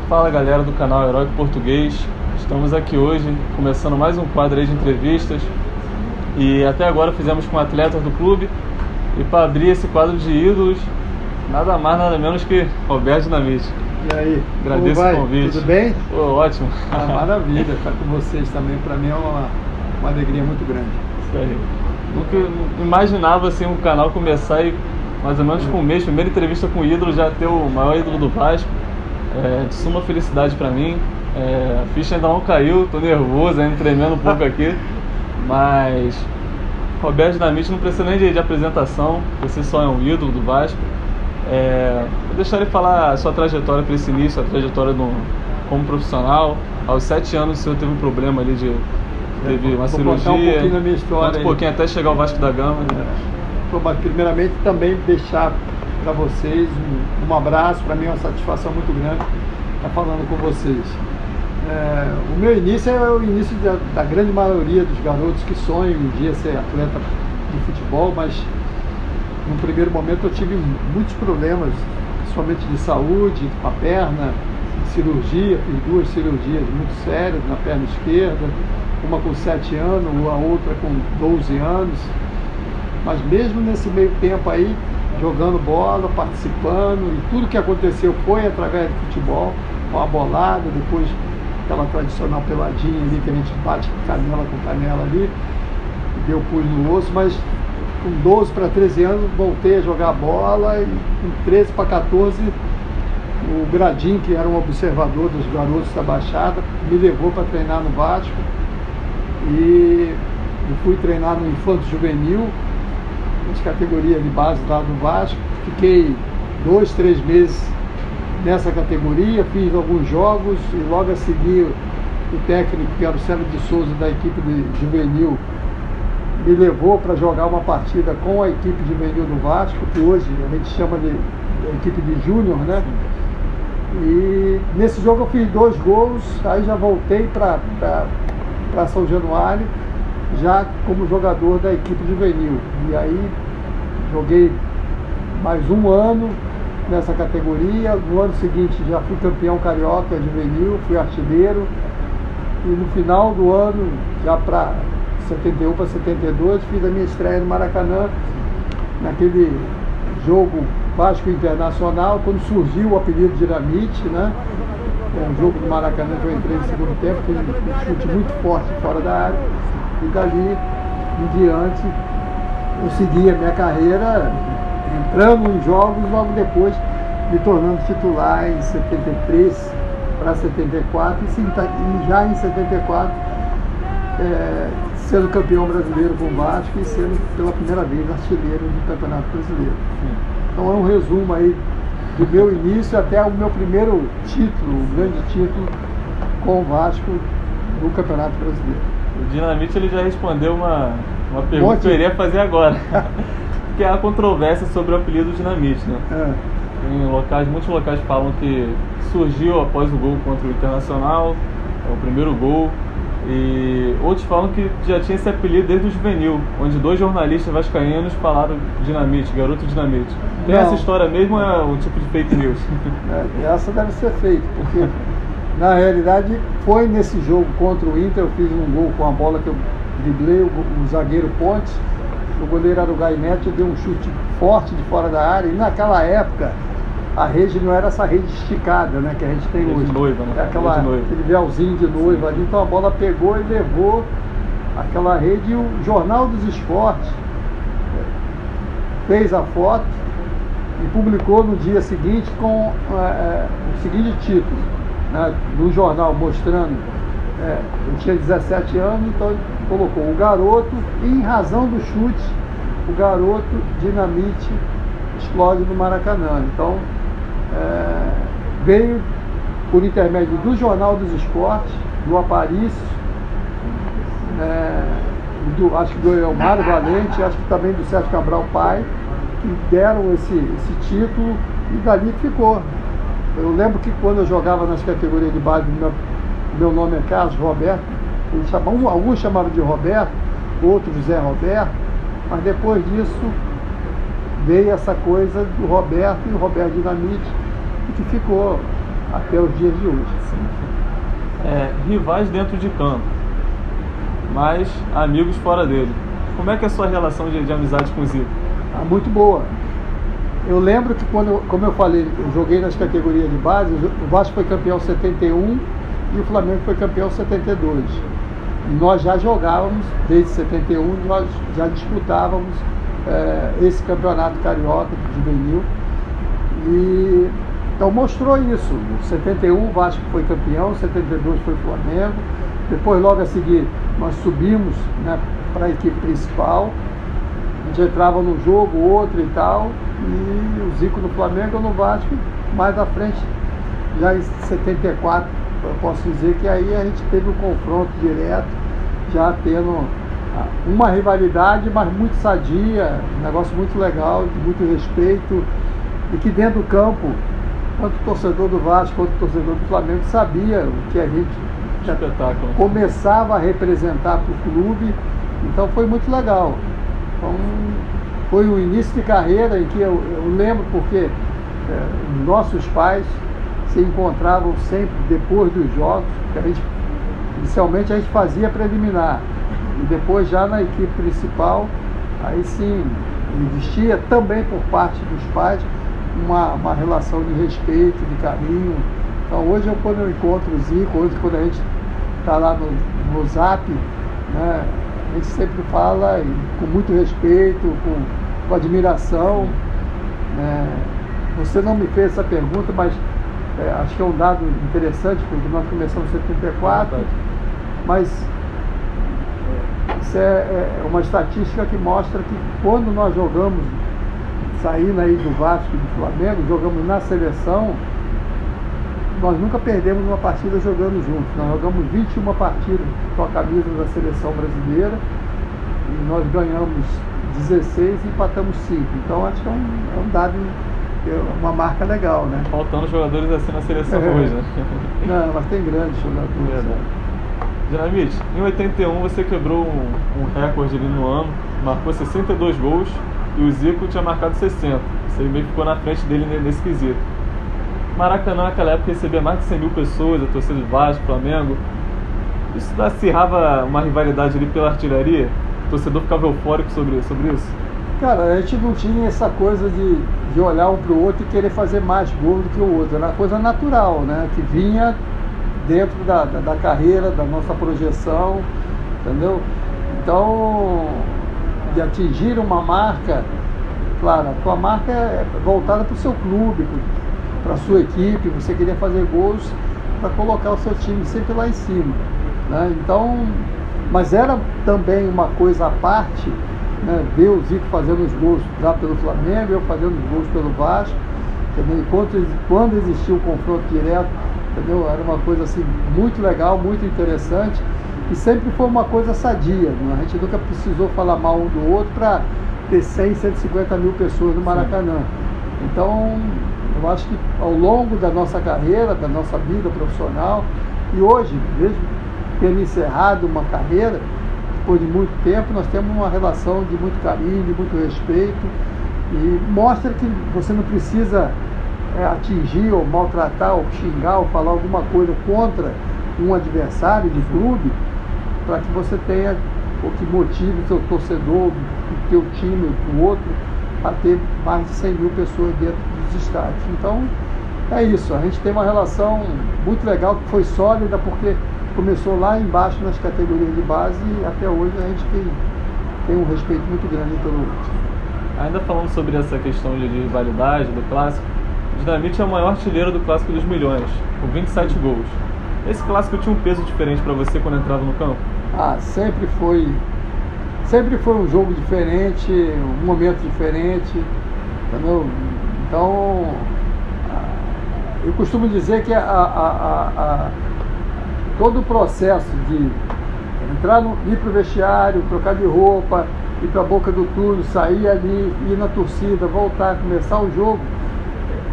Fala galera do canal Heróico Português, estamos aqui hoje começando mais um quadro aí de entrevistas e até agora fizemos com atletas do clube, e para abrir esse quadro de ídolos, nada mais nada menos que Roberto Dinamite. E aí, agradeço o convite. Tudo bem? Pô, ótimo. Maravilha, estar com vocês também, para mim é uma alegria muito grande. Isso aí. Nunca imaginava assim um canal começar e mais ou menos com um mês, primeira entrevista com o ídolo, já ter o maior ídolo do Vasco. De suma felicidade pra mim. A ficha ainda não caiu, tô nervoso, ainda tremendo um pouco aqui. Mas Roberto Dinamite não precisa nem de apresentação, você só é um ídolo do Vasco. Vou deixar ele falar a sua trajetória para esse início, a trajetória como profissional. Aos 7 anos o senhor teve um problema ali teve uma cirurgia. Contar um pouquinho da minha história. Conta um pouquinho até chegar ao Vasco da Gama. Primeiramente também deixar para vocês um abraço, para mim é uma satisfação muito grande estar falando com vocês. O meu início é o início da grande maioria dos garotos que sonham um dia ser atleta de futebol, mas no primeiro momento eu tive muitos problemas, principalmente de saúde, com a perna, cirurgia, fiz 2 cirurgias muito sérias na perna esquerda, uma com 7 anos, a outra com 12 anos, mas mesmo nesse meio tempo aí, jogando bola, participando, e tudo que aconteceu foi através do futebol, com a bolada, depois aquela tradicional peladinha ali que a gente bate canela com canela ali, e deu pus no osso, mas com 12 para 13 anos voltei a jogar bola, e com 13 para 14 o Gradim, que era um observador dos garotos da Baixada, me levou para treinar no Vasco, e eu fui treinar no Infanto Juvenil, as categorias de base lá do Vasco. Fiquei 2, 3 meses nessa categoria, fiz alguns jogos e logo a seguir o técnico, que era o Célio de Souza, da equipe de juvenil, me levou para jogar uma partida com a equipe juvenil do Vasco, que hoje a gente chama de equipe de júnior, né? E nesse jogo eu fiz 2 gols, aí já voltei para São Januário, já como jogador da equipe juvenil. E aí joguei mais um ano nessa categoria. No ano seguinte já fui campeão carioca juvenil, fui artilheiro. E no final do ano, já para 71 para 72, fiz a minha estreia no Maracanã, naquele jogo Vasco Internacional, quando surgiu o apelido Dinamite, né? Um jogo do Maracanã que eu entrei no segundo tempo, fiz um chute muito forte fora da área. E dali em diante eu segui a minha carreira, entrando em jogos, logo depois me tornando titular em 73 para 74 e já em 74 sendo campeão brasileiro com o Vasco e sendo pela primeira vez artilheiro do Campeonato Brasileiro. Então é um resumo aí do meu início até o meu primeiro título, o grande título com o Vasco no Campeonato Brasileiro. O Dinamite ele já respondeu uma pergunta que eu iria fazer agora, que é a controvérsia sobre o apelido Dinamite, né? Muitos locais falam que surgiu após o gol contra o Internacional, o primeiro gol, e outros falam que já tinha esse apelido desde o juvenil, onde 2 jornalistas vascaínos falaram Dinamite, garoto Dinamite. Tem essa história mesmo ou é um tipo de fake news? Essa deve ser fake, porque na realidade foi nesse jogo contra o Inter, eu fiz um gol com a bola que eu driblei o zagueiro Pontes, o goleiro era o Gainete, eu dei um chute forte de fora da área, e naquela época a rede não era essa rede esticada, né, que a gente tem hoje. De noiva, né? É aquele véuzinho de noiva ali, então a bola pegou e levou aquela rede, e o Jornal dos Esportes fez a foto e publicou no dia seguinte com o seguinte título, né, do jornal mostrando, eu tinha 17 anos, então ele colocou o garoto, e em razão do chute, o garoto Dinamite explode no Maracanã. Então veio por intermédio do Jornal dos Esportes, do Aparício, acho que do Elmário Valente, acho que também do Sérgio Cabral Pai, que deram esse título, e dali ficou. Eu lembro que quando eu jogava nas categorias de base, meu nome é Carlos Roberto, alguns chamavam de Roberto, outros José Roberto, mas depois disso veio essa coisa do Roberto e o Roberto Dinamite, que ficou até os dias de hoje. Rivais dentro de campo, mas amigos fora dele. Como é que é a sua relação de amizade com o Zico? Muito boa. Eu lembro que como eu falei, eu joguei nas categorias de base, o Vasco foi campeão em 71 e o Flamengo foi campeão em 72. E nós já jogávamos, desde 71, nós já disputávamos esse campeonato carioca de juvenil. E então mostrou isso. Em 71 o Vasco foi campeão, em 72 foi o Flamengo. Depois, logo a seguir, nós subimos, né, para a equipe principal. A gente entrava num jogo, outro e tal. E o Zico no Flamengo ou no Vasco. Mais à frente, já em 74, eu posso dizer que aí a gente teve um confronto direto, já tendo uma rivalidade, mas muito sadia, um negócio muito legal, de muito respeito. E que dentro do campo, tanto o torcedor do Vasco quanto o torcedor do Flamengo sabia o que a gente começava a representar para o clube. Então foi muito legal. Então, foi um início de carreira em que eu lembro porque nossos pais se encontravam sempre depois dos jogos, que inicialmente a gente fazia preliminar, e depois já na equipe principal, aí sim, existia também por parte dos pais uma relação de respeito, de carinho. Então hoje, quando eu encontro o Zico, hoje quando a gente está lá no Zap, né, a gente sempre fala com muito respeito, com admiração. Você não me fez essa pergunta, mas acho que é um dado interessante, porque nós começamos em 74, mas isso é uma estatística que mostra que quando nós jogamos, saindo aí do Vasco e do Flamengo, jogamos na seleção, nós nunca perdemos uma partida jogando juntos. Nós jogamos 21 partidas com a camisa da seleção brasileira e nós ganhamos 16 e empatamos 5. Então acho que é um dado, uma marca legal, né? Faltando jogadores assim na seleção hoje, né? Não, mas tem grandes jogadores. Dinamite, em 81 você quebrou um recorde ali no ano, marcou 62 gols e o Zico tinha marcado 60. Você meio que ficou na frente dele nesse quesito. Maracanã naquela época recebia mais de 100 mil pessoas, a torcida do Vasco, Flamengo. Isso acirrava uma rivalidade ali pela artilharia? O torcedor ficava eufórico sobre isso? Cara, a gente não tinha essa coisa de olhar um pro outro e querer fazer mais gol do que o outro. Era uma coisa natural, né? Que vinha dentro da carreira, da nossa projeção, entendeu? Então, de atingir uma marca, claro, a tua marca é voltada para o seu clube, para a sua equipe, você queria fazer gols para colocar o seu time sempre lá em cima, né? Então, mas era também uma coisa à parte, né? Ver o Zico fazendo os gols lá pelo Flamengo, eu fazendo os gols pelo Vasco, entendeu? Quando existia o confronto direto, entendeu? Era uma coisa assim muito legal, muito interessante, e sempre foi uma coisa sadia, né? A gente nunca precisou falar mal um do outro para ter 100, 150 mil pessoas no Maracanã. Então, eu acho que ao longo da nossa carreira, da nossa vida profissional, e hoje, mesmo tendo encerrado uma carreira, depois de muito tempo, nós temos uma relação de muito carinho, de muito respeito, e mostra que você não precisa atingir ou maltratar ou xingar ou falar alguma coisa contra um adversário de clube para que você tenha o que motive o seu torcedor, o teu time, o outro, a ter mais de 100 mil pessoas dentro dos estádios. Então é isso, a gente tem uma relação muito legal que foi sólida porque começou lá embaixo nas categorias de base e até hoje a gente tem um respeito muito grande pelo outro. Ainda falando sobre essa questão de rivalidade do clássico, o Dinamite é o maior artilheiro do Clássico dos Milhões, com 27 gols. Esse clássico tinha um peso diferente para você quando entrava no campo? Sempre foi um jogo diferente, um momento diferente, entendeu? Então, eu costumo dizer que todo o processo de entrar ir para o vestiário, trocar de roupa, ir para a boca do túnel, sair ali, ir na torcida, voltar, começar o jogo,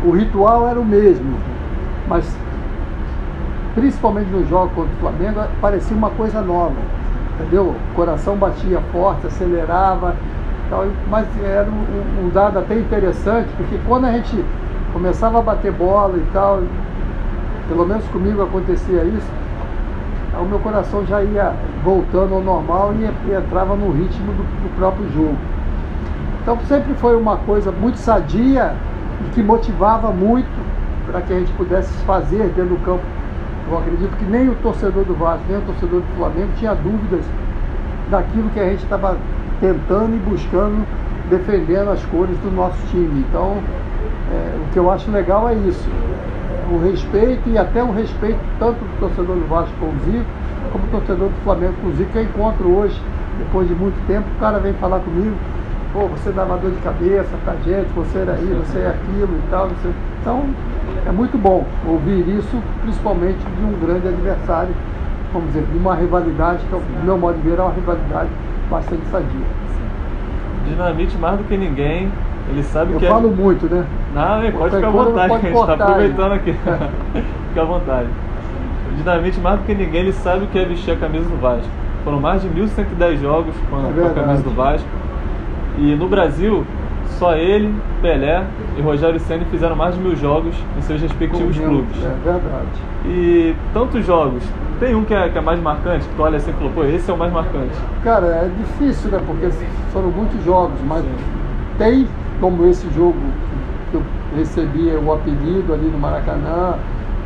o ritual era o mesmo, mas principalmente no jogo contra o Flamengo parecia uma coisa nova, entendeu? O coração batia forte, acelerava, tal, mas era um dado até interessante, porque quando a gente começava a bater bola e tal, pelo menos comigo acontecia isso, o meu coração já ia voltando ao normal e entrava no ritmo do próprio jogo. Então sempre foi uma coisa muito sadia e que motivava muito para que a gente pudesse fazer dentro do campo. Eu acredito que nem o torcedor do Vasco, nem o torcedor do Flamengo tinha dúvidas daquilo que a gente estava tentando e buscando, defendendo as cores do nosso time. Então, o que eu acho legal é isso, o respeito, e até um respeito tanto do torcedor do Vasco com o Zico, como do torcedor do Flamengo com o Zico, que eu encontro hoje, depois de muito tempo. O cara vem falar comigo: pô, você dava dor de cabeça pra gente, você era isso, você é aquilo e tal. Então, é muito bom ouvir isso, principalmente de um grande adversário, vamos dizer, de uma rivalidade, que, do meu modo de ver, é uma rivalidade bastante sadia. Dinamite, mais do que ninguém, ele sabe que eu falo muito, né? Não, pode ficar à vontade, a gente está aproveitando aqui. Fica à vontade. O Dinamite, mais do que ninguém, ele sabe o que é vestir a camisa do Vasco. Foram mais de 1.110 jogos com a camisa do Vasco. E no Brasil, só ele, Pelé e Rogério Ceni fizeram mais de 1.000 jogos em seus respectivos clubes. É verdade. E tantos jogos, tem um que é mais marcante, que tu olha assim e falou: pô, esse é o mais marcante. Cara, é difícil, né? Porque foram muitos jogos, mas tem como esse jogo que eu recebi o apelido ali no Maracanã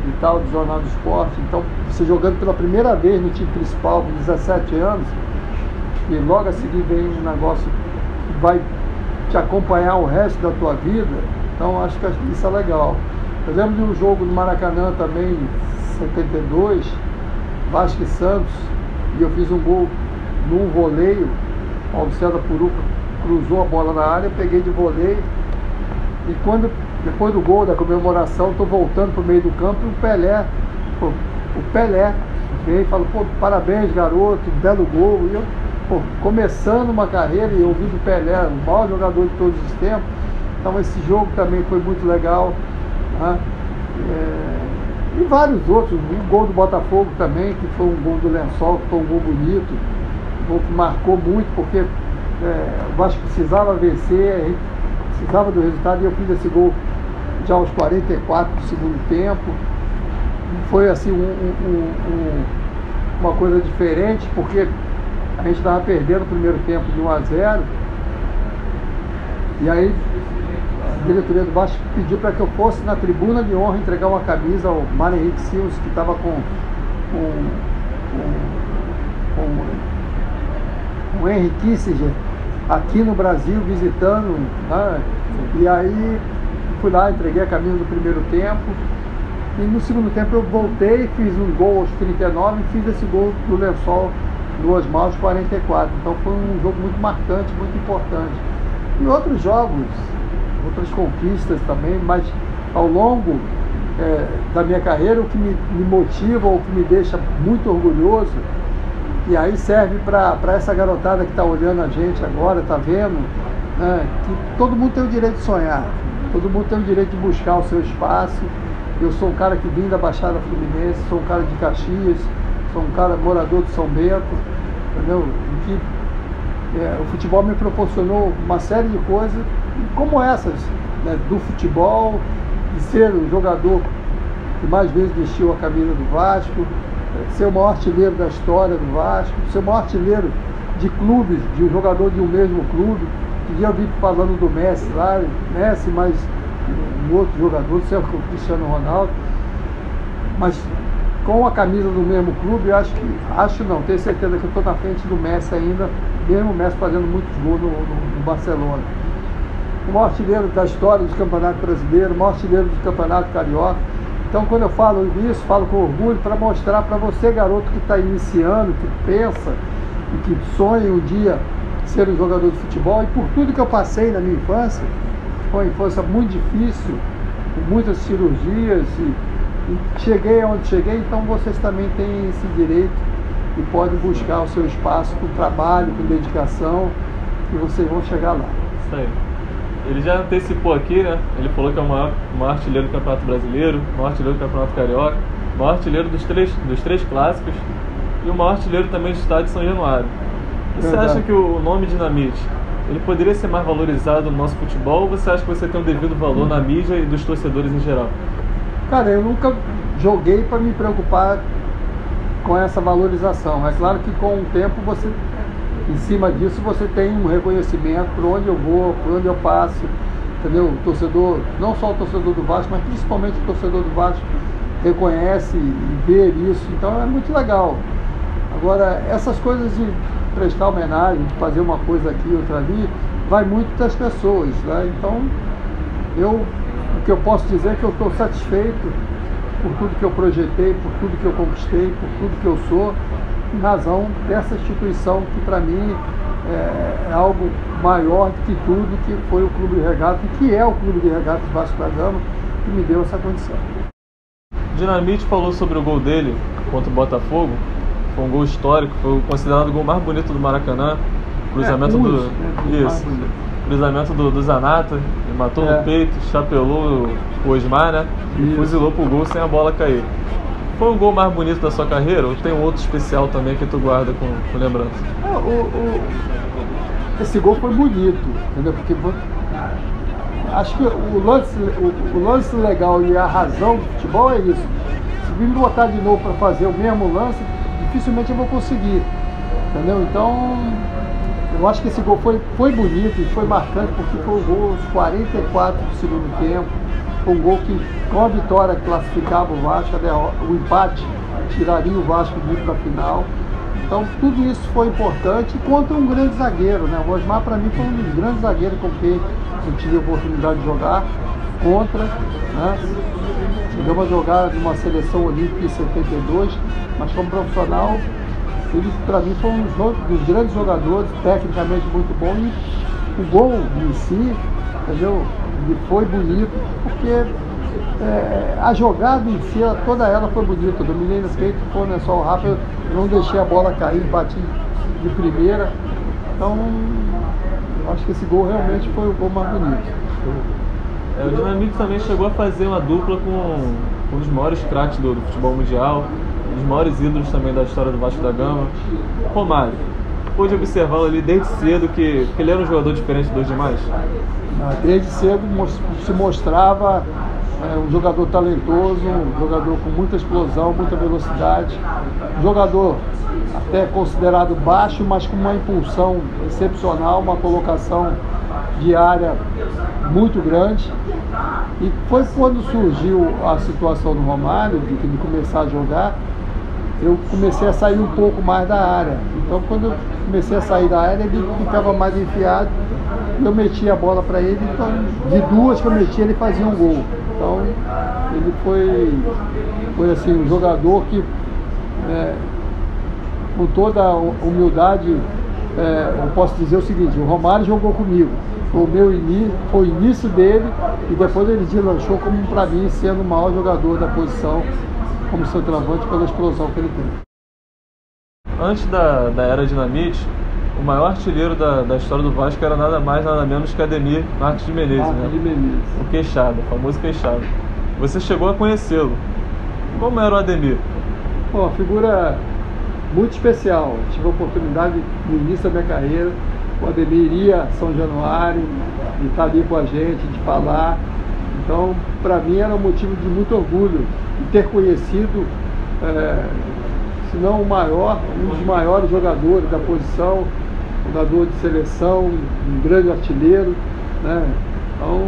e tal, do Jornal do Esporte. Então, você jogando pela primeira vez no time principal com 17 anos, e logo a seguir vem um negócio que vai te acompanhar o resto da tua vida. Então, acho que isso é legal. Eu lembro de um jogo no Maracanã também, em 72, Vasco e Santos, e eu fiz um gol num voleio. O Alceda Puruca cruzou a bola na área, eu peguei de voleio, e quando, depois do gol, da comemoração, estou voltando para o meio do campo, e o Pelé veio e falou: pô, parabéns, garoto, belo gol. E eu, pô, começando uma carreira e ouvindo o Pelé, o maior jogador de todos os tempos. Então esse jogo também foi muito legal, né? E vários outros, o gol do Botafogo também, que foi um gol do Lençol, que foi um gol bonito, um gol que marcou muito, porque o Vasco precisava vencer, a gente precisava do resultado, e eu fiz esse gol já aos 44 do segundo tempo. Foi assim uma coisa diferente, porque a gente estava perdendo o primeiro tempo de 1-0, e aí a diretoria do Vasco pediu para que eu fosse na tribuna de honra entregar uma camisa ao Mário Henrique Silva, que estava com o Henry Kissinger aqui no Brasil visitando, né? E aí fui lá, entreguei a camisa do primeiro tempo, e no segundo tempo eu voltei, fiz um gol aos 39 e fiz esse gol do Lençol do Osmar aos 44. Então foi um jogo muito marcante, muito importante. E outros jogos, outras conquistas também, mas ao longo da minha carreira, o que me motiva, o que me deixa muito orgulhoso, e aí serve para essa garotada que está olhando a gente agora, está vendo, né, que todo mundo tem o direito de sonhar, todo mundo tem o direito de buscar o seu espaço. Eu sou um cara que vim da Baixada Fluminense, sou um cara de Caxias, sou um cara morador de São Bento, entendeu? Em que o futebol me proporcionou uma série de coisas como essas, né, do futebol, de ser o jogador que mais vezes vestiu a camisa do Vasco, ser o maior artilheiro da história do Vasco, ser o maior artilheiro de clubes, de um jogador de um mesmo clube. Um dia eu vi falando do Messi lá, Messi, mas um outro jogador, sei lá, o Cristiano Ronaldo, mas com a camisa do mesmo clube, eu tenho certeza que eu estou na frente do Messi ainda, mesmo o Messi fazendo muitos gols no Barcelona. O maior artilheiro da história do Campeonato Brasileiro, o maior artilheiro do Campeonato Carioca. Então, quando eu falo isso, falo com orgulho para mostrar para você, garoto, que está iniciando, que pensa e que sonha um dia ser um jogador de futebol, e por tudo que eu passei na minha infância, foi uma infância muito difícil, com muitas cirurgias, e cheguei onde cheguei. Então vocês também têm esse direito e podem buscar o seu espaço com trabalho, com dedicação, e vocês vão chegar lá. Isso aí. Ele já antecipou aqui, né? Ele falou que é o maior artilheiro do Campeonato Brasileiro, o maior artilheiro do Campeonato Carioca, o maior artilheiro dos três clássicos e o maior artilheiro também do estádio de São Januário. Você acha que o nome Dinamite, ele poderia ser mais valorizado no nosso futebol, ou você acha que você tem um devido valor na mídia e dos torcedores em geral? Cara, eu nunca joguei para me preocupar com essa valorização. É claro que com o tempo você, em cima disso, você tem um reconhecimento por onde eu vou, por onde eu passo, entendeu? O torcedor, não só o torcedor do Vasco, mas principalmente o torcedor do Vasco reconhece e vê isso, então é muito legal. Agora, essas coisas de prestar homenagem, de fazer uma coisa aqui, outra ali, vai muito das pessoas, né? Então, o que eu posso dizer é que eu estou satisfeito por tudo que eu projetei, por tudo que eu conquistei, por tudo que eu sou, em razão dessa instituição que para mim é algo maior do que tudo, que foi o Clube de Regatas, e que é o Clube de Regatas Vasco da Gama, que me deu essa condição. Dinamite falou sobre o gol dele contra o Botafogo. Foi um gol histórico, foi considerado o gol mais bonito do Maracanã. Cruzamento cruzamento do Zanata, ele matou no peito, chapelou o Osmar, né? E fuzilou pro gol sem a bola cair. Foi o gol mais bonito da sua carreira ou tem um outro especial também que tu guarda com lembrança? Esse gol foi bonito, entendeu? Porque acho que o lance legal e a razão do futebol é isso. Se me botar de novo para fazer o mesmo lance, dificilmente eu vou conseguir, entendeu? Então, eu acho que esse gol foi bonito e foi marcante, porque foi um gol aos 44 do segundo tempo. Foi um gol que, com a vitória, classificava o Vasco, o empate tiraria o Vasco muito para a final. Então, tudo isso foi importante contra um grande zagueiro, né? O Osmar, para mim, foi um dos grandes zagueiros com quem eu tive a oportunidade de jogar contra, né? Chegamos a jogar numa seleção olímpica em 72, mas como profissional, ele, para mim, foi um dos grandes jogadores, tecnicamente muito bom, e o gol em si, entendeu? Ele foi bonito, porque a jogada em si, toda ela foi bonita. Eu dominei no peito, foi, né, só o Rafa, eu não deixei a bola cair, bati de primeira. Então, eu acho que esse gol realmente foi o gol mais bonito. O Dinamite também chegou a fazer uma dupla com um dos maiores craques do futebol mundial, um dos maiores ídolos também da história do Vasco da Gama, Romário. Pude observá-lo ali desde cedo que ele era um jogador diferente dos demais? Desde cedo se mostrava um jogador talentoso, um jogador com muita explosão, muita velocidade, um jogador até considerado baixo, mas com uma impulsão excepcional, uma colocação de área muito grande. E foi quando surgiu a situação do Romário, de começar a jogar, eu comecei a sair um pouco mais da área. Então, quando eu comecei a sair da área, ele ficava mais enfiado, eu metia a bola para ele, então, de duas que eu metia, ele fazia um gol. Então, ele foi assim, um jogador que, com toda a humildade, eu posso dizer o seguinte: o Romário jogou comigo, foi o início dele, e depois ele deslanchou como, para mim, sendo o maior jogador da posição, como centroavante, pela explosão que ele tem. Antes da era Dinamite, o maior artilheiro da história do Vasco era nada mais, nada menos que Ademir Marques de Menezes, né? O Queixada, o famoso Queixada. Você chegou a conhecê-lo. Como era o Ademir? Uma figura muito especial. Tive a oportunidade, no início da minha carreira, o Ademir iria a São Januário, de estar ali com a gente, de falar. Então, para mim, era um motivo de muito orgulho de ter conhecido, se não o maior, um dos maiores jogadores da posição, jogador de seleção, um grande artilheiro, né? Então,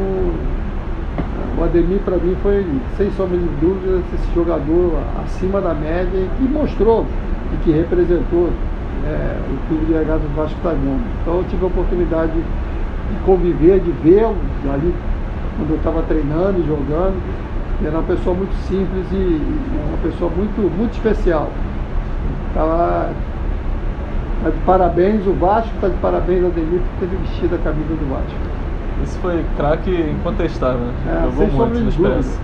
o Ademir, para mim, foi, sem sombra de dúvidas, esse jogador acima da média e que mostrou e que representou o Clube de Regatas do Vasco da Gama. Então, eu tive a oportunidade de conviver, de vê-lo ali quando eu estava treinando e jogando. Ele era uma pessoa muito simples e uma pessoa muito, muito especial. Tá de parabéns o Vasco, está de parabéns o Ademir por ter vestido a camisa do Vasco. Isso foi craque incontestável, né? Jogou muito na experiência.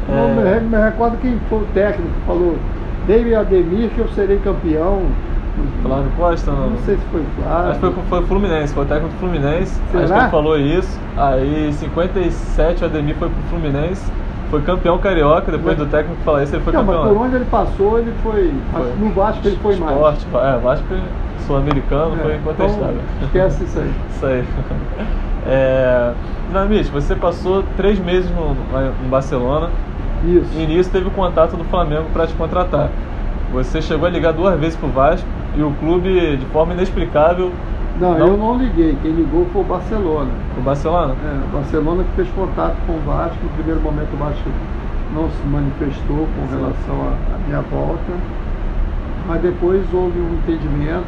Não me recordo quem foi o técnico que falou: dei a Ademir que eu serei campeão. Flávio Costa? Não sei se foi Flávio. Acho que foi o Fluminense, foi o técnico do Fluminense. Será? Acho que ele falou isso. Aí em 57 o Ademir foi pro Fluminense, foi campeão carioca. Depois do técnico falar isso, ele foi campeão. Mas por onde ele passou, ele foi. No Vasco ele foi mais. Vasco sul-americano, foi incontestável. Então, esquece isso aí. Isso aí. Dinamite, você passou 3 meses no Barcelona, Isso. E nisso teve o contato do Flamengo para te contratar. Você chegou a ligar 2 vezes pro Vasco e o clube, de forma inexplicável... Não, eu não liguei. Quem ligou foi o Barcelona. O Barcelona? O Barcelona que fez contato com o Vasco. No primeiro momento o Vasco não se manifestou com relação à minha volta, mas depois houve um entendimento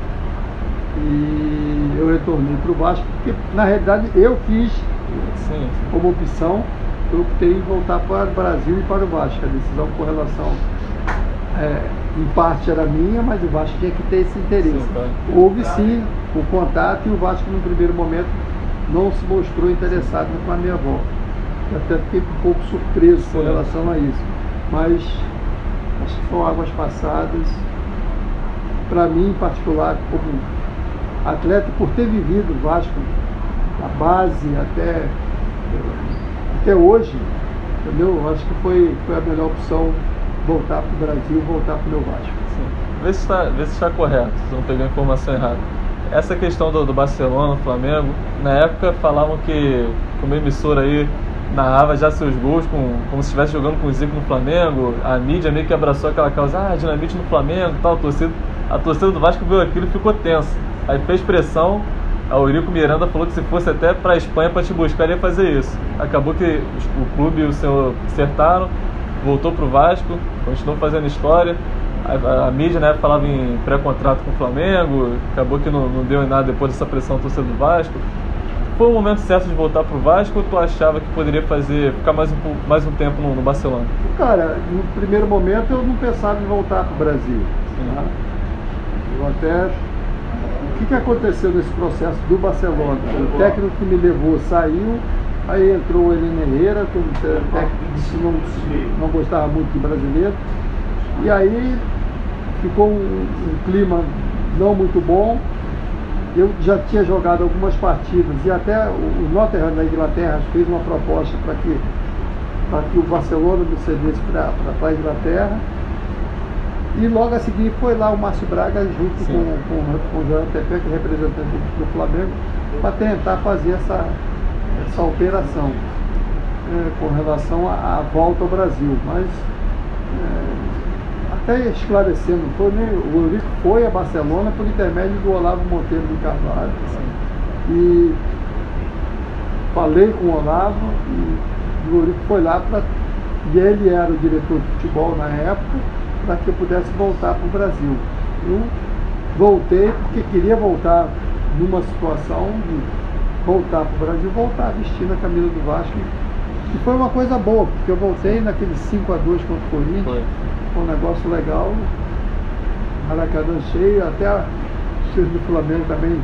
e eu retornei para o Vasco, porque na realidade eu quis, como opção, eu optei em voltar para o Brasil e para o Vasco. A decisão com relação, em parte era minha, mas o Vasco tinha que ter esse interesse. Houve sim o contato e o Vasco no primeiro momento não se mostrou interessado com a minha volta. Eu até fiquei um pouco surpreso com relação a isso, mas acho que são águas passadas. Para mim, em particular, como atleta, por ter vivido o Vasco, a base até hoje, entendeu? Acho que foi a melhor opção voltar para o Brasil, voltar para o meu Vasco. Vê se está correto, se não pegar a informação errada. Essa questão do Barcelona, do Flamengo, na época falavam que uma emissora aí narrava já seus gols como se estivesse jogando com o Zico no Flamengo. A mídia meio que abraçou aquela causa, dinamite no Flamengo e tal. A torcida do Vasco viu aquilo e ficou tensa. Aí fez pressão, a Eurico Miranda falou que se fosse até para a Espanha para te buscar, ele ia fazer isso. Acabou que o clube e o senhor acertaram, voltou para o Vasco, continuou fazendo história. A mídia, né, falava em pré-contrato com o Flamengo, acabou que não deu em nada depois dessa pressão da torcida do Vasco. Foi o momento certo de voltar pro Vasco ou tu achava que poderia ficar mais um tempo no Barcelona? Cara, no primeiro momento eu não pensava em voltar pro Brasil. Tá? Eu até... O que aconteceu nesse processo do Barcelona? O técnico que me levou saiu, aí entrou o Heleno Herrera, que o técnico disse que não gostava muito de brasileiro, e aí ficou um clima não muito bom. Eu já tinha jogado algumas partidas e até o Nottingham da Inglaterra fez uma proposta para que o Barcelona me cedesse para a Inglaterra. E logo a seguir foi lá o Márcio Braga junto com o João Tepe, que é representante do Flamengo, para tentar fazer essa operação com relação à volta ao Brasil. Mas até esclarecendo, o Eurico foi a Barcelona por intermédio do Olavo Monteiro de Carvalho. E falei com o Olavo e o Eurico foi lá e ele era o diretor de futebol na época, para que eu pudesse voltar para o Brasil. Eu voltei porque queria voltar numa situação de voltar para o Brasil, voltar vestindo a camisa do Vasco. E foi uma coisa boa, porque eu voltei naquele 5-2 contra o Corinthians. Foi um negócio legal, Maracanã cheio, até a torcida do Flamengo também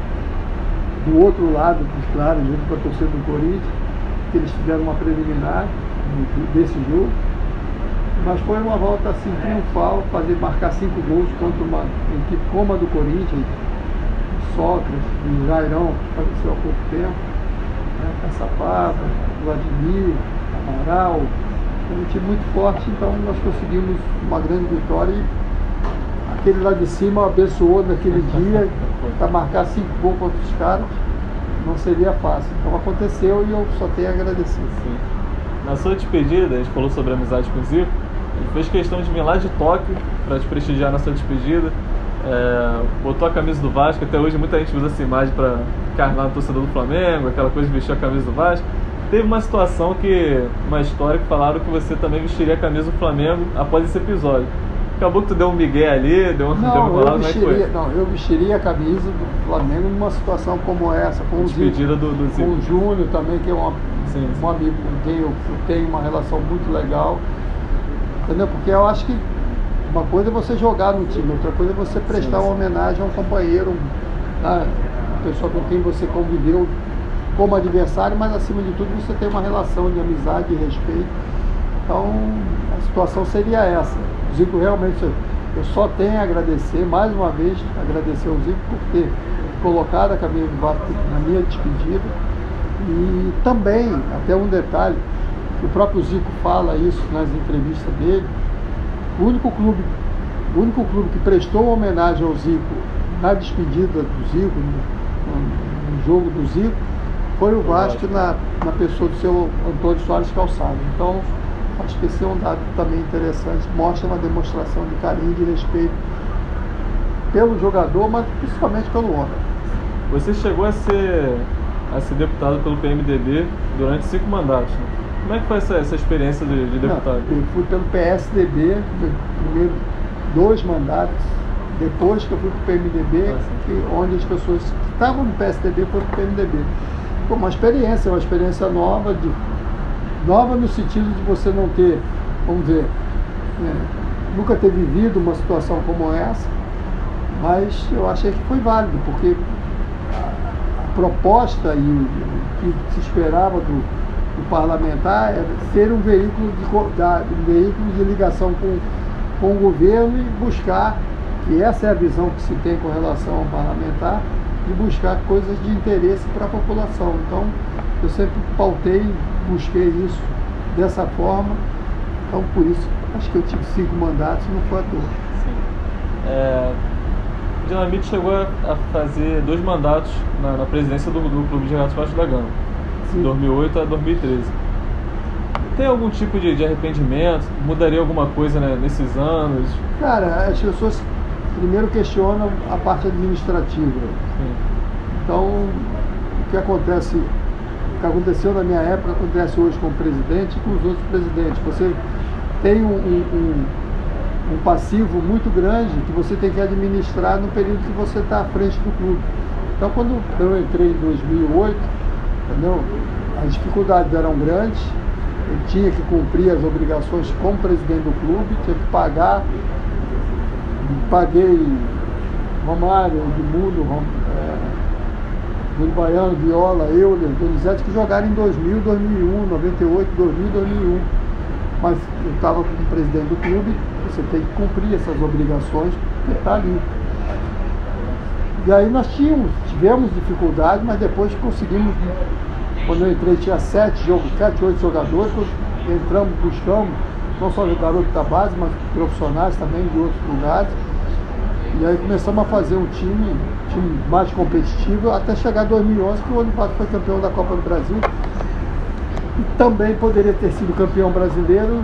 do outro lado, claro, junto com a torcida do Corinthians, que eles fizeram uma preliminar desse jogo, mas foi uma volta assim triunfal, marcar 5 gols contra uma equipe como a do Corinthians, Sócrates, o Jairão, que faleceu há pouco tempo, Caçapava, Vladimir, Amaral. Foi um time muito forte, então nós conseguimos uma grande vitória e aquele lá de cima abençoou naquele dia para marcar 5 gols contra os caras, não seria fácil. Então aconteceu e eu só tenho a agradecer. Sim. Na sua despedida, a gente falou sobre a amizade com o Zico, ele fez questão de vir lá de Tóquio para te prestigiar na sua despedida, botou a camisa do Vasco, até hoje muita gente usa essa imagem para encarnar o torcedor do Flamengo, aquela coisa de vestir a camisa do Vasco. Teve uma história que falaram que você também vestiria a camisa do Flamengo após esse episódio. Acabou que tu deu um migué ali, deu uma rolada, eu vestiria a camisa do Flamengo numa situação como essa, com o despedida do Zico. Com o Júnior também, que é um amigo com quem eu tenho uma relação muito legal, entendeu? Porque eu acho que uma coisa é você jogar no time, outra coisa é você prestar uma homenagem a um companheiro, uma pessoa com quem você conviveu como adversário, mas acima de tudo você tem uma relação de amizade e respeito. Então a situação seria essa. O Zico realmente, eu só tenho a agradecer, mais uma vez, agradecer ao Zico por ter colocado a camisa do Vasco na minha despedida. E também, até um detalhe, o próprio Zico fala isso nas entrevistas dele, o único clube que prestou homenagem ao Zico na despedida do Zico, no jogo do Zico, foi o Vasco na pessoa do seu Antônio Soares Calçado. Então, Acho que esse é um dado também interessante, mostra uma demonstração de carinho e de respeito pelo jogador, mas principalmente pelo homem. Você chegou a ser deputado pelo PMDB durante 5 mandatos, né? Como é que foi essa experiência de deputado? Não, eu fui pelo PSDB, primeiro 2 mandatos, depois que eu fui para o PMDB, onde as pessoas que estavam no PSDB foram para o PMDB. Foi uma experiência nova, nova no sentido de você não ter, vamos ver, nunca ter vivido uma situação como essa, mas eu achei que foi válido, porque a proposta e o que se esperava do parlamentar era ser um veículo de ligação com o governo e buscar, que essa é a visão que se tem com relação ao parlamentar, de buscar coisas de interesse para a população. Então, eu sempre busquei isso dessa forma. Então, por isso, acho que eu tive 5 mandatos, não foi à toa. Sim. O Dinamite chegou a fazer 2 mandatos na presidência do Clube de Regatas Vasco da Gama, de 2008 a 2013. Tem algum tipo de arrependimento? Mudaria alguma coisa, né, nesses anos? Cara, as pessoas primeiro questionam a parte administrativa. Sim. Então, o que aconteceu na minha época, acontece hoje com o presidente e com os outros presidentes. Você tem um passivo muito grande que você tem que administrar no período que você está à frente do clube. Então, quando eu entrei em 2008, entendeu? As dificuldades eram grandes, eu tinha que cumprir as obrigações como presidente do clube, tinha que pagar. Paguei Romário, Edmundo, Júlio Baiano, Viola, Euler, Donizete, que jogaram em 2000, 2001, 98, 2000, 2001. Mas eu estava como presidente do clube, você tem que cumprir essas obrigações, porque está ali. E aí nós tivemos dificuldade, mas depois conseguimos. Quando eu entrei tinha 7, 8 jogadores, entramos, buscamos, não só o garoto da base, mas profissionais também de outros lugares. E aí começamos a fazer um time mais competitivo, até chegar em 2011, que o Unipato foi campeão da Copa do Brasil. E também poderia ter sido campeão brasileiro,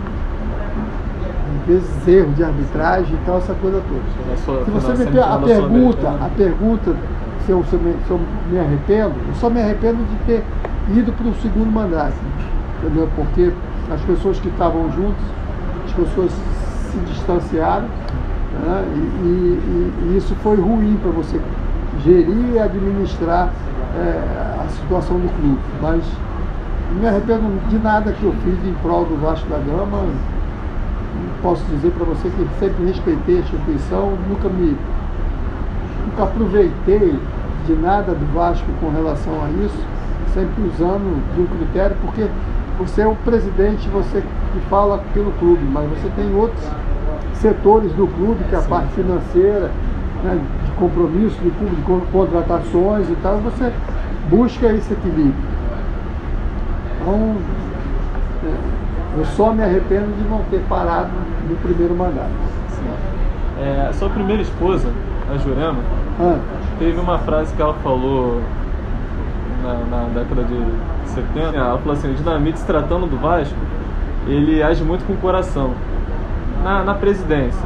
às vezes erro de arbitragem, então essa coisa toda. Se você me a pergunta se eu me arrependo, eu só me arrependo de ter ido para o segundo mandato, entendeu? Porque as pessoas que estavam juntas, as pessoas se distanciaram, né? E isso foi ruim para você gerir e administrar a situação do clube. Mas não me arrependo de nada que eu fiz em prol do Vasco da Gama. Posso dizer para você que sempre respeitei a instituição, nunca aproveitei de nada do Vasco com relação a isso, sempre usando de um critério, porque você é o presidente, você que fala pelo clube, mas você tem outros setores do clube, que é a parte financeira, né, de compromisso do clube, de contratações e tal, você busca esse equilíbrio. Então, eu só me arrependo de não ter parado no primeiro mandato. A sua primeira esposa, a Jurema, teve uma frase que ela falou na década de 70. Ela falou assim: o Dinamite, se tratando do Vasco, ele age muito com o coração. Na presidência,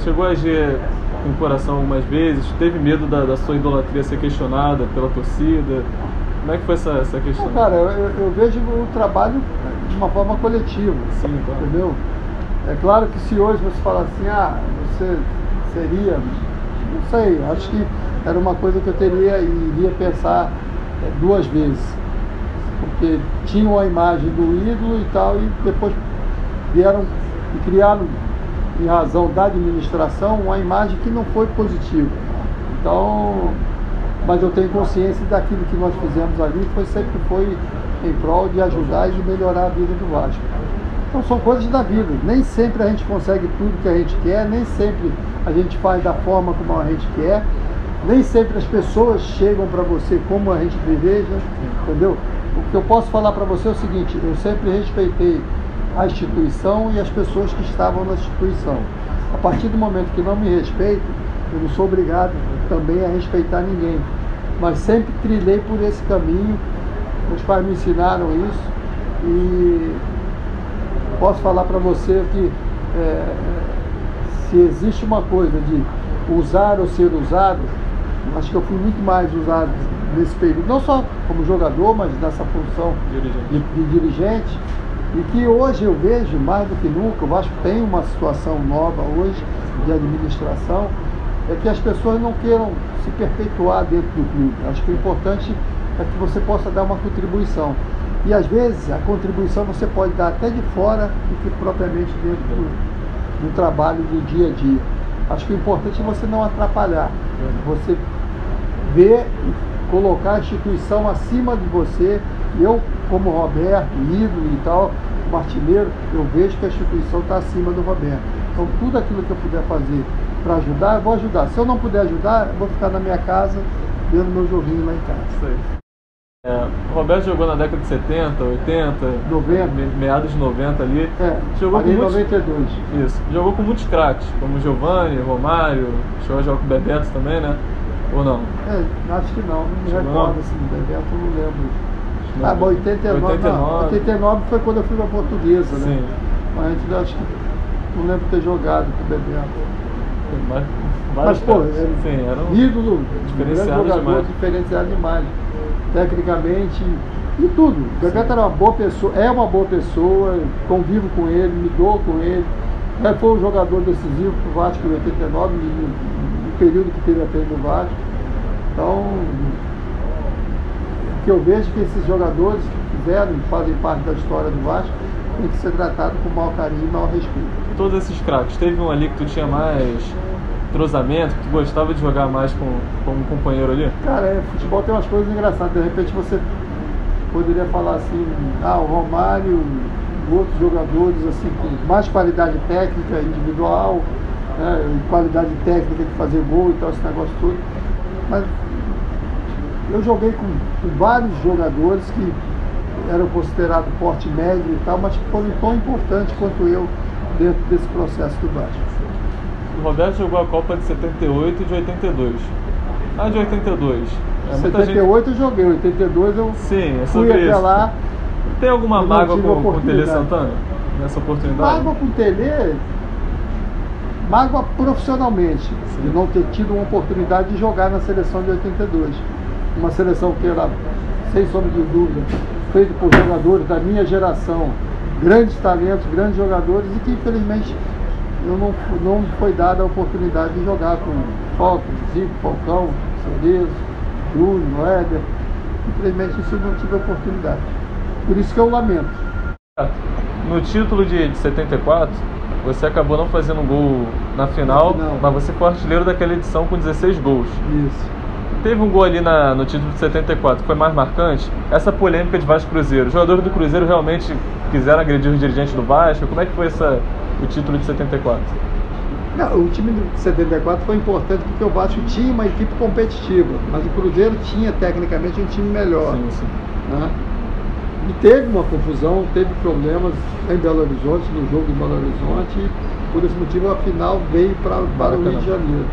chegou a agir com o coração algumas vezes? Teve medo da sua idolatria ser questionada pela torcida? Como é que foi essa questão? Cara, eu vejo o trabalho de uma forma coletiva. Sim, então. Entendeu? É claro que se hoje você falar assim, você seria, não sei, acho que era uma coisa que eu iria pensar 2 vezes. Porque tinham a imagem do ídolo e tal, e depois vieram e criaram, em razão da administração, uma imagem que não foi positiva. Então, mas eu tenho consciência daquilo que nós fizemos ali, sempre foi em prol de ajudar e de melhorar a vida do Vasco. Então são coisas da vida, nem sempre a gente consegue tudo que a gente quer, nem sempre a gente faz da forma como a gente quer, nem sempre as pessoas chegam para você como a gente deseja, entendeu? O que eu posso falar para você é o seguinte: eu sempre respeitei a instituição e as pessoas que estavam na instituição. A partir do momento que não me respeito, eu não sou obrigado também a respeitar ninguém, mas sempre trilhei por esse caminho. Meus pais me ensinaram isso e posso falar para você que se existe uma coisa de usar ou ser usado, acho que eu fui muito mais usado nesse período, não só como jogador, mas nessa função de dirigente, e que hoje eu vejo mais do que nunca, o Vasco tem uma situação nova hoje de administração, é que as pessoas não queiram se perpetuar dentro do clube. Acho que o importante é que você possa dar uma contribuição. E às vezes a contribuição você pode dar até de fora do que propriamente dentro do trabalho do dia a dia. Acho que o importante é você não atrapalhar, você ver e colocar a instituição acima de você. Eu, como Roberto, ídolo e tal, martineiro, eu vejo que a instituição está acima do Roberto. Então tudo aquilo que eu puder fazer para ajudar, eu vou ajudar. Se eu não puder ajudar, eu vou ficar na minha casa, vendo meu joguinho lá em casa. Isso aí. O Roberto jogou na década de 70, 80, 90. Meados de 90 ali. Jogou com 92. Isso. Jogou com muitos craques, como Giovanni, Romário, chegou a jogar com o Bebeto também, né? Ou não? Acho que não me recordo assim, do Bebeto, eu não lembro. Não. Bom, 89 foi quando eu fui pra Portuguesa, né? Sim. Mas antes eu acho que não lembro de ter jogado com o Bebeto. Mas pô, era um ídolo, diferenciado jogador, demais. diferenciado demais. Tecnicamente e tudo. O Bebeto era uma boa pessoa, é uma boa pessoa, convivo com ele, me dou com ele. Foi um jogador decisivo para o Vasco em 89, no período que teve a frente do Vasco. Então, que eu vejo que esses jogadores que fizeram e fazem parte da história do Vasco tem que ser tratado com maior carinho e maior respeito. Todos esses craques, teve um ali que tu tinha mais entrosamento, que tu gostava de jogar mais com um companheiro ali? Cara, futebol tem umas coisas engraçadas. De repente você poderia falar assim, o Romário, outros jogadores assim, com mais qualidade técnica individual, qualidade técnica de fazer gol e tal, esse negócio todo. Mas eu joguei com vários jogadores que eram considerados porte médio e tal, mas que foram tão importantes quanto eu dentro desse processo do Vasco. O Roberto jogou a Copa de 78 e de 82. A de 82. 78 eu joguei, 82 eu fui até lá. Tem alguma mágoa com o Tele Santana nessa oportunidade? Mágoa com o Tele, mágoa profissionalmente, de não ter tido uma oportunidade de jogar na seleção de 82. Uma seleção que era, sem sombra de dúvida, feita por jogadores da minha geração, grandes talentos, grandes jogadores, e que infelizmente não me foi dada a oportunidade de jogar com Falcão, Zico, Falcão, Cerezo, Júnior, Éder. Infelizmente isso eu não tive a oportunidade. Por isso que eu lamento. No título de 74, você acabou não fazendo um gol na final, mas você foi artilheiro daquela edição com 16 gols. Isso. Teve um gol ali no título de 74 que foi mais marcante, essa polêmica de Vasco Cruzeiro. Os jogadores do Cruzeiro realmente quiseram agredir os dirigentes do Vasco? Como é que foi o título de 74? O time de 74 foi importante porque o Vasco tinha uma equipe competitiva, mas o Cruzeiro tinha tecnicamente um time melhor. Sim. Né? E teve uma confusão, teve problemas em Belo Horizonte, no jogo em Belo Horizonte, e por esse motivo a final veio para o Rio de Janeiro.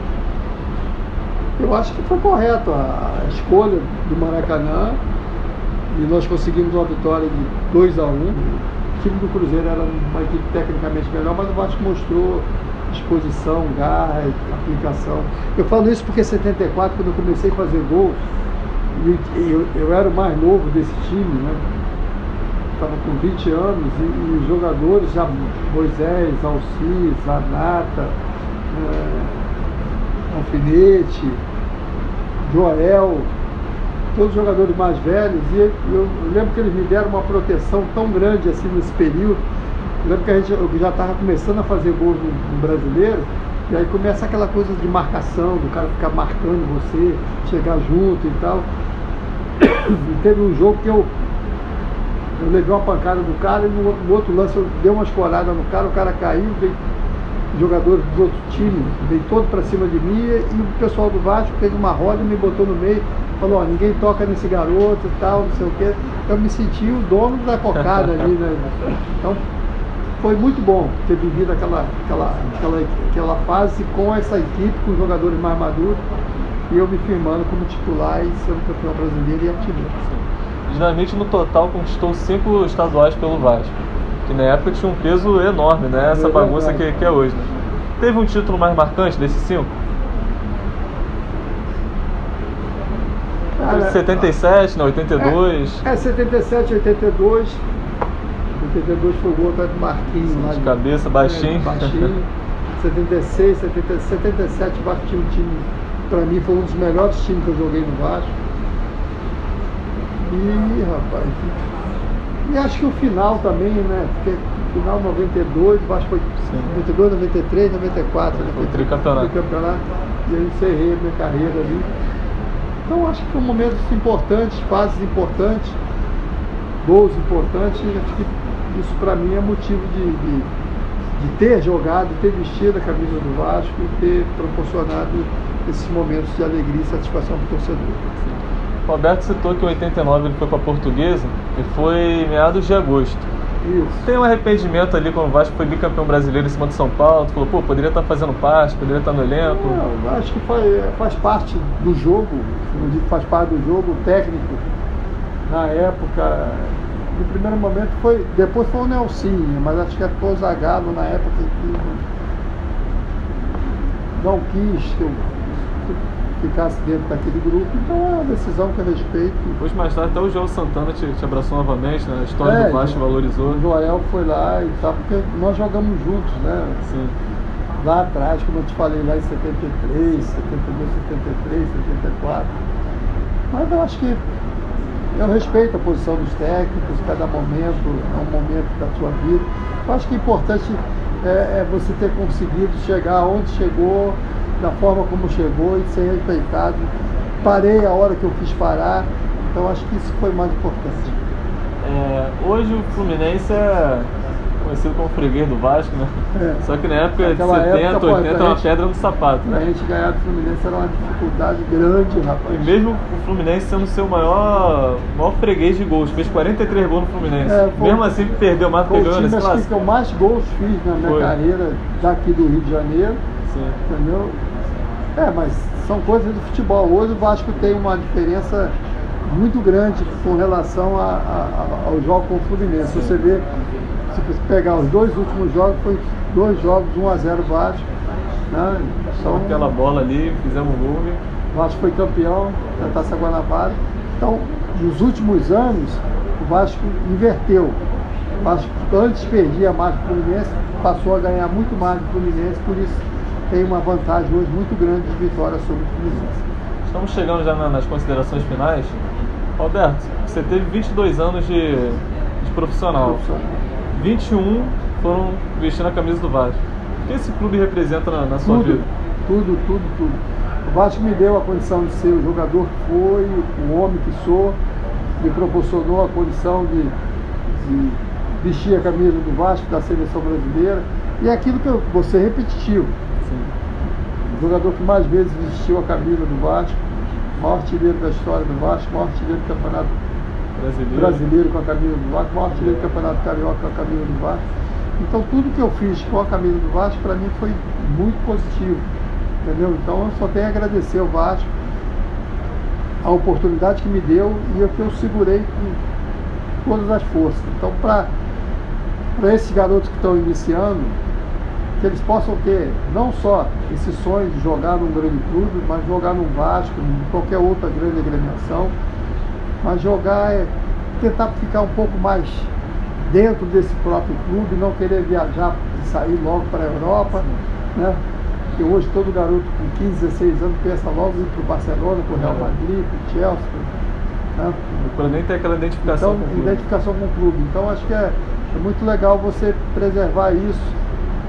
Eu acho que foi correto a escolha do Maracanã e nós conseguimos uma vitória de 2-1. O time do Cruzeiro era uma equipe tecnicamente melhor, mas o Vasco mostrou disposição, garra, aplicação. Eu falo isso porque em 74, quando eu comecei a fazer gols, eu era o mais novo desse time, né? Estava com 20 anos e os jogadores, já Moisés, Alcides, Zanata, Alfinete, Joel, todos os jogadores mais velhos, e eu lembro que eles me deram uma proteção tão grande assim nesse período. Eu lembro que eu já estava começando a fazer gols no Brasileiro, e aí começa aquela coisa de marcação, do cara ficar marcando você, chegar junto e tal. E teve um jogo que eu levei uma pancada do cara, e no outro lance eu dei uma escorada no cara, o cara caiu, veio jogadores dos outros times, veio todo para cima de mim, e o pessoal do Vasco fez uma roda e me botou no meio, falou, ninguém toca nesse garoto e tal, não sei o quê. Eu me senti o dono da cocada ali, né? Então foi muito bom ter vivido aquela fase com essa equipe, com os jogadores mais maduros, e eu me firmando como titular e sendo campeão brasileiro e artilheiro. Dinamite no total conquistou 5 estaduais pelo Vasco. que na época tinha um peso enorme, né? Essa bagunça que é hoje. Teve um título mais marcante desses 5? Cara, 77, não, 82. 77, 82. 82 foi o gol atrás do Marquinhos lá de cabeça, baixinho. Baixinho. 76, 77, o Vasco tinha um time, pra mim foi um dos melhores times que eu joguei no Vasco. E rapaz, e acho que o final também, né? Porque final 92, o Vasco foi 92, 93, 94, né? Foi tricampeonato. E eu encerrei a minha carreira ali. Então acho que foram momentos importantes, fases importantes, gols importantes, e acho que isso para mim é motivo de ter jogado, ter vestido a camisa do Vasco e ter proporcionado esses momentos de alegria e satisfação para o torcedor. O Roberto citou que em 89 ele foi para a Portuguesa e foi em meados de agosto. Isso. Tem um arrependimento ali quando o Vasco foi bicampeão brasileiro em cima de São Paulo? Tu falou, pô, poderia estar fazendo parte, poderia estar no elenco? Não, acho que faz parte do jogo, não digo que faz parte do jogo, o técnico na época, no primeiro momento foi, depois foi o Nelsinho, mas acho que foi o Zagallo na época que não quis que eu ficasse dentro daquele grupo, então é uma decisão que eu respeito. Depois mais tarde até o João Santana te abraçou novamente, né? A história do Vasco valorizou. O Joel foi lá e tal, porque nós jogamos juntos, né? Sim. Lá atrás, como eu te falei, lá em 73, 72, 73, 74. Mas eu acho que eu respeito a posição dos técnicos, cada momento é um momento da sua vida. Eu acho que o importante é você ter conseguido chegar onde chegou, da forma como chegou e ser respeitado. Parei a hora que eu quis parar, então acho que isso foi mais importante. Hoje o Fluminense é conhecido como freguês do Vasco, né? Só que na época de 70, 80 era uma pedra no sapato, né? A gente ganhar do Fluminense era uma dificuldade grande, rapaz. E mesmo o Fluminense sendo o seu maior freguês de gols, fez 43 gols no Fluminense. Mesmo assim perdeu mais do que ganhou nesse clássico. Que eu mais gols fiz na minha carreira daqui do Rio de Janeiro. Sim. Entendeu? Mas são coisas do futebol. Hoje o Vasco tem uma diferença muito grande com relação ao jogo com o Fluminense. Sim. Você vê, se você pegar os dois últimos jogos, foi 2 jogos, 1-0 Vasco. Né? Só aquela bola ali, fizemos um gol. O Vasco foi campeão da Taça Guanabara. Então, nos últimos anos, o Vasco inverteu. O Vasco antes perdia mais do Fluminense, passou a ganhar muito mais do Fluminense, por isso tem uma vantagem hoje muito grande de vitória sobre o Fluminense. Estamos chegando já nas considerações finais. Roberto, você teve 22 anos de profissional. 21 foram vestindo a camisa do Vasco. O que esse clube representa na sua vida? Tudo. O Vasco me deu a condição de ser o jogador que foi, o homem que sou, me proporcionou a condição de vestir a camisa do Vasco, da seleção brasileira, e é aquilo que vou ser repetitivo. O jogador que mais vezes vestiu a camisa do Vasco, maior artilheiro da história do Vasco, maior artilheiro do Campeonato Brasileiro com a camisa do Vasco, maior artilheiro do Campeonato Carioca com a camisa do Vasco. Então tudo que eu fiz com a camisa do Vasco para mim foi muito positivo, entendeu? Então eu só tenho a agradecer ao Vasco a oportunidade que me deu e que eu segurei com todas as forças. Então para esses garotos que estão iniciando, que eles possam ter não só esse sonho de jogar num grande clube, mas jogar num Vasco, em qualquer outra grande agremiação, mas jogar tentar ficar um pouco mais dentro desse próprio clube, não querer viajar e sair logo para a Europa, né? Porque hoje todo garoto com 15, 16 anos pensa logo em ir para o Barcelona, para o Real Madrid, para o Chelsea, né? Para nem ter aquela identificação com o clube. Identificação com o clube. Então acho que é muito legal você preservar isso.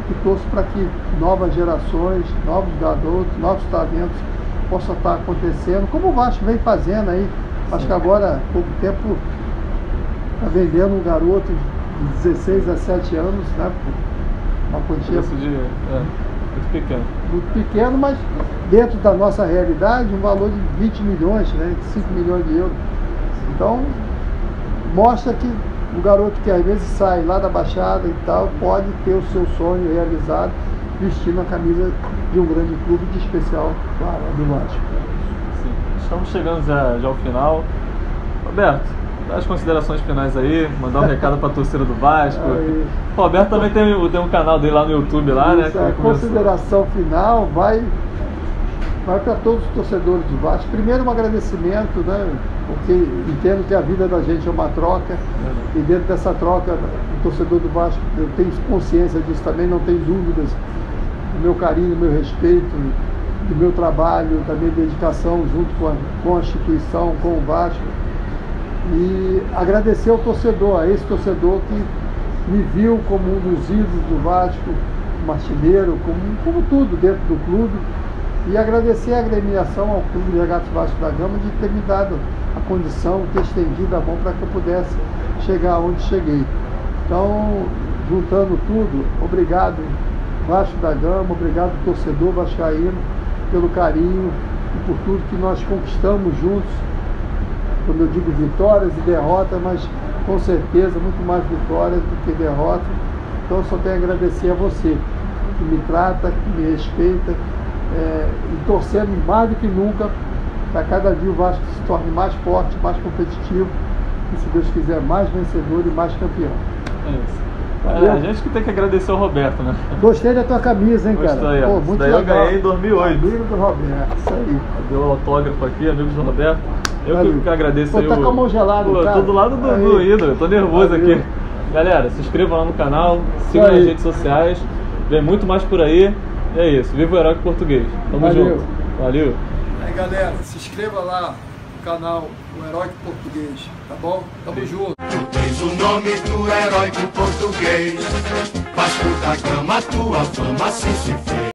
E torço para que novas gerações, novos garotos, novos talentos possam estar acontecendo, como o Vasco vem fazendo aí. Acho que agora, há pouco tempo, está vendendo um garoto de 16 a 7 anos, né? Uma quantia muito pequeno. Muito pequeno, mas dentro da nossa realidade, um valor de 20 milhões, né? 5 milhões de euros. Então, mostra que o garoto que às vezes sai lá da Baixada e tal, pode ter o seu sonho realizado vestindo a camisa de um grande clube, de especial, claro, do Vasco. Sim. Estamos chegando já ao final. Roberto, Dá as considerações finais aí, mandar um recado pra torcida do Vasco. Aí. O Roberto também tem um canal dele lá no YouTube, lá, né? A consideração final vai para todos os torcedores do Vasco. Primeiro, um agradecimento, né? Porque entendo que a vida da gente é uma troca, e dentro dessa troca, o torcedor do Vasco, eu tenho consciência disso também, não tenho dúvidas do meu carinho, do meu respeito, do meu trabalho, da minha dedicação junto com a instituição, com o Vasco. E agradecer ao torcedor, a esse torcedor que me viu como um dos ídolos do Vasco, um artilheiro, como tudo dentro do clube. E agradecer a agremiação ao Clube de Regatas Vasco da Gama de ter me dado a condição, ter estendido a mão para que eu pudesse chegar onde cheguei. Então, juntando tudo, obrigado Vasco da Gama, obrigado torcedor vascaíno pelo carinho e por tudo que nós conquistamos juntos. Quando eu digo vitórias e derrotas, mas com certeza muito mais vitórias do que derrotas. Então eu só tenho a agradecer a você, que me trata, que me respeita, e torcendo mais do que nunca para cada dia o Vasco se torne mais forte, mais competitivo e, se Deus quiser, mais vencedor e mais campeão. É isso. A gente que tem que agradecer ao Roberto, né? Gostei da tua camisa, hein, cara? Gostei, Pô, muito daí legal. Eu ganhei em 2008. Amigo do Roberto, isso aí. Deu autógrafo aqui, amigos do Roberto. Eu Valeu. que agradeço. Pô, aí tá com a mão gelada, cara. Tô do lado do ídolo, tô nervoso. Valeu. Aqui. Galera, se inscrevam lá no canal, sigam nas redes sociais, vem muito mais por aí. E é isso, viva o Heróico Português. Tamo junto. Valeu. Aí, galera, se inscreva lá no canal O Heróico Português, tá bom? Tamo junto. Tu tens o nome do Heróico Português, Vasco da Gama, tua fama assim se fez.